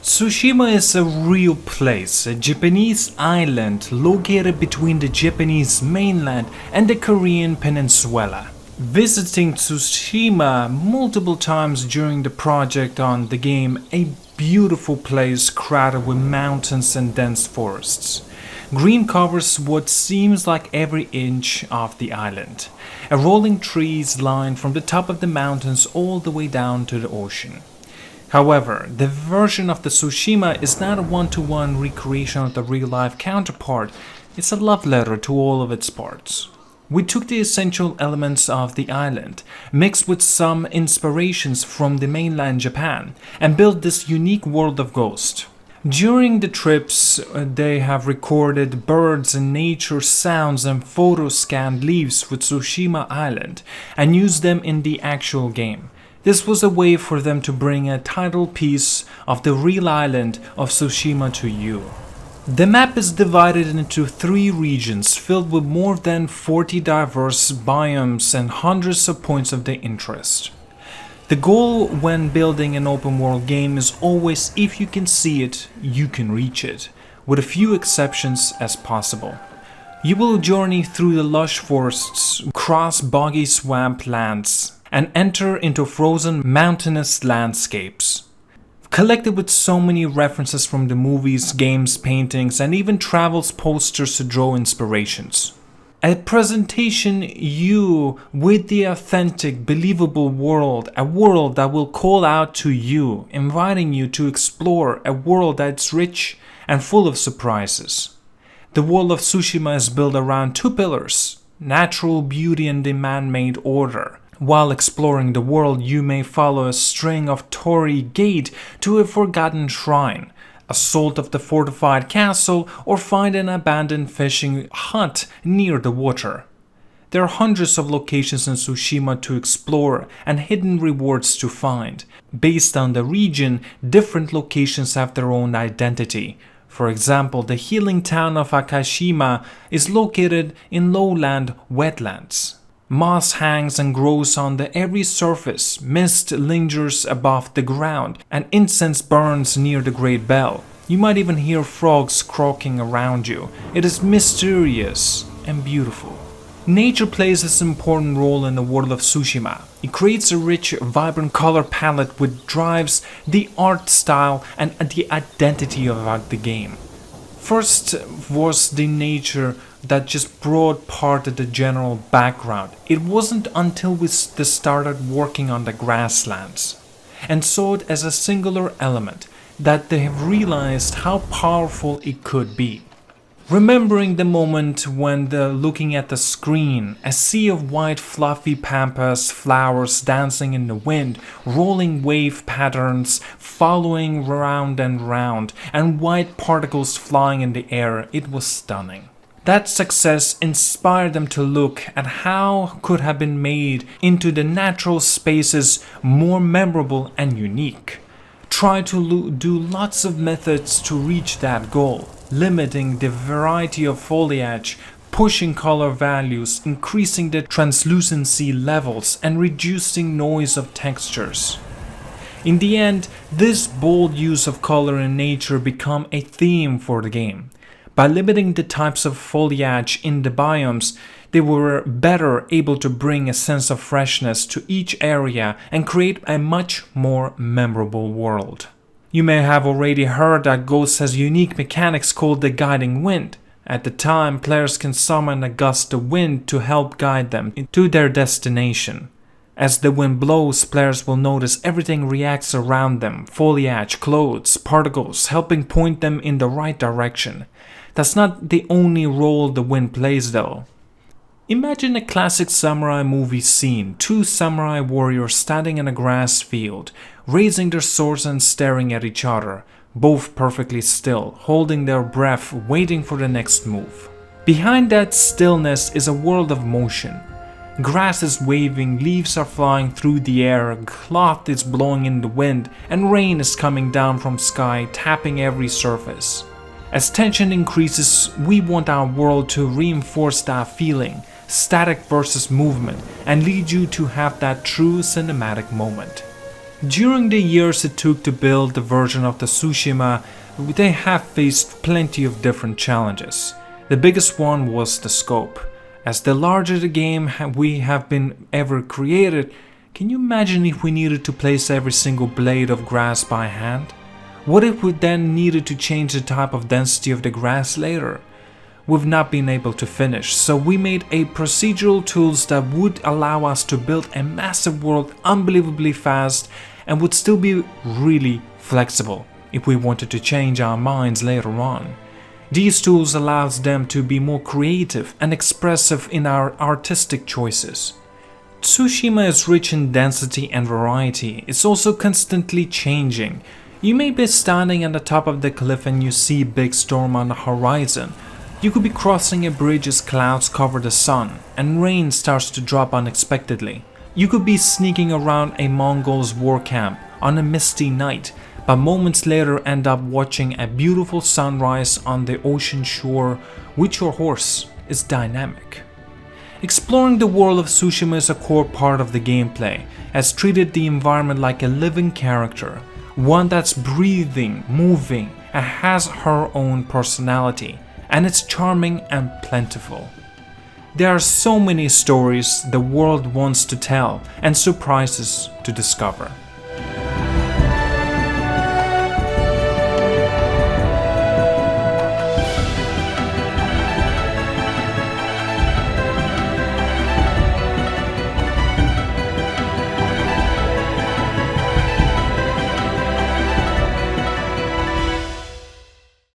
Tsushima is a real place, a Japanese island located between the Japanese mainland and the Korean peninsula. Visiting Tsushima multiple times during the project on the game, a beautiful place crowded with mountains and dense forests. Green covers what seems like every inch of the island. A rolling trees line from the top of the mountains all the way down to the ocean. However, the version of the Tsushima is not a one-to-one recreation of the real-life counterpart. It's a love letter to all of its parts. We took the essential elements of the island, mixed with some inspirations from the mainland Japan, and built this unique world of Ghost. During the trips, they have recorded birds and nature sounds and photo-scanned leaves with Tsushima Island and used them in the actual game. This was a way for them to bring a title piece of the real island of Tsushima to you. The map is divided into 3 regions filled with more than 40 diverse biomes and hundreds of points of their interest. The goal when building an open world game is always, if you can see it, you can reach it, with a few exceptions as possible. You will journey through the lush forests, cross boggy swamp lands, and enter into frozen mountainous landscapes. Collected with so many references from the movies, games, paintings, and even travels posters to draw inspirations. A presentation you with the authentic, believable world, a world that will call out to you, inviting you to explore a world that's rich and full of surprises. The world of Tsushima is built around 2 pillars, natural beauty and the man-made order. While exploring the world, you may follow a string of torii gate to a forgotten shrine, assault of the fortified castle, or find an abandoned fishing hut near the water. There are hundreds of locations in Tsushima to explore and hidden rewards to find. Based on the region, different locations have their own identity. For example, the healing town of Akashima is located in lowland wetlands. Moss hangs and grows on every surface, mist lingers above the ground, and incense burns near the great bell. You might even hear frogs croaking around you. It is mysterious and beautiful. Nature plays an important role in the world of Tsushima. It creates a rich, vibrant color palette which drives the art style and the identity of the game. First was the nature that just brought part of the general background. It wasn't until we started working on the grasslands and saw it as a singular element that they have realized how powerful it could be. Remembering the moment when looking at the screen, a sea of white fluffy pampas, flowers dancing in the wind, rolling wave patterns following round and round, and white particles flying in the air, it was stunning. That success inspired them to look at how could have been made into the natural spaces more memorable and unique. Try to do lots of methods to reach that goal, limiting the variety of foliage, pushing color values, increasing the translucency levels, and reducing noise of textures. In the end, this bold use of color in nature became a theme for the game. By limiting the types of foliage in the biomes, they were better able to bring a sense of freshness to each area and create a much more memorable world. You may have already heard that Ghost has unique mechanics called the guiding wind. At the time, players can summon a gust of wind to help guide them to their destination. As the wind blows, players will notice everything reacts around them, foliage, clothes, particles, helping point them in the right direction. That's not the only role the wind plays though. Imagine a classic samurai movie scene, 2 samurai warriors standing in a grass field, raising their swords and staring at each other, both perfectly still, holding their breath, waiting for the next move. Behind that stillness is a world of motion. Grass is waving, leaves are flying through the air, cloth is blowing in the wind, and rain is coming down from sky, tapping every surface. As tension increases, we want our world to reinforce that feeling, static versus movement, and lead you to have that true cinematic moment. During the years it took to build the version of the Tsushima, they have faced plenty of different challenges. The biggest one was the scope. As the larger the game we have been ever created, can you imagine if we needed to place every single blade of grass by hand? What if we then needed to change the type of density of the grass later? We've not been able to finish, so we made a procedural tools that would allow us to build a massive world unbelievably fast and would still be really flexible if we wanted to change our minds later on. These tools allows them to be more creative and expressive in our artistic choices. Tsushima is rich in density and variety. It's also constantly changing. You may be standing at the top of the cliff and you see a big storm on the horizon. You could be crossing a bridge as clouds cover the sun and rain starts to drop unexpectedly. You could be sneaking around a Mongol's war camp on a misty night, but moments later end up watching a beautiful sunrise on the ocean shore with your horse. Is dynamic. Exploring the world of Tsushima is a core part of the gameplay, has treated the environment like a living character, one that's breathing, moving, and has her own personality, and it's charming and plentiful. There are so many stories the world wants to tell and surprises to discover.